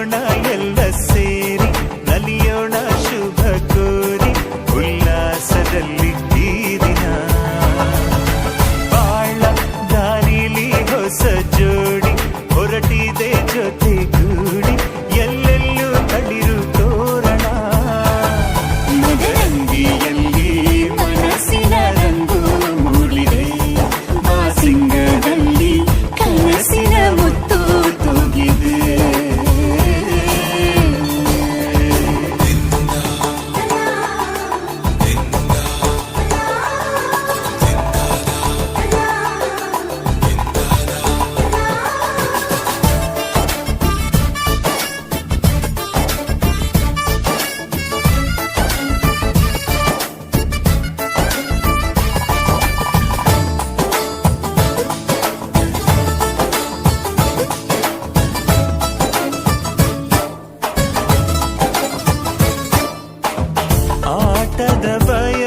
ಕುಣಿಯೋಣ ಎಲ್ಲ ಸೇರಿ ನಲಿಯೋಣ ಶುಭ ಕೋರಿ ಉಲ್ಲಾಸದಲ್ಲಿ ಈ ದಿನ ಬಾಳ ದಾರಿಲಿ ಹೊಸ ಜೋಡಿ ಹೊರಟಿದೆ ಜೊತೆಗೂಡಿ ಎಲ್ಲೆಲ್ಲೂ ತಳಿರು ತೋರಣ ಮದರಂಗಿಯಲ್ಲಿ ಮನಸ್ಸಿನ ರಂಗು ಮೂಡಿದೆ ಬಾಸಿಂಗದಲ್ಲಿ ಕನಸಿನ ಮುತ್ತು ತೂಗಿದೆ ಆಟದ ಬಯ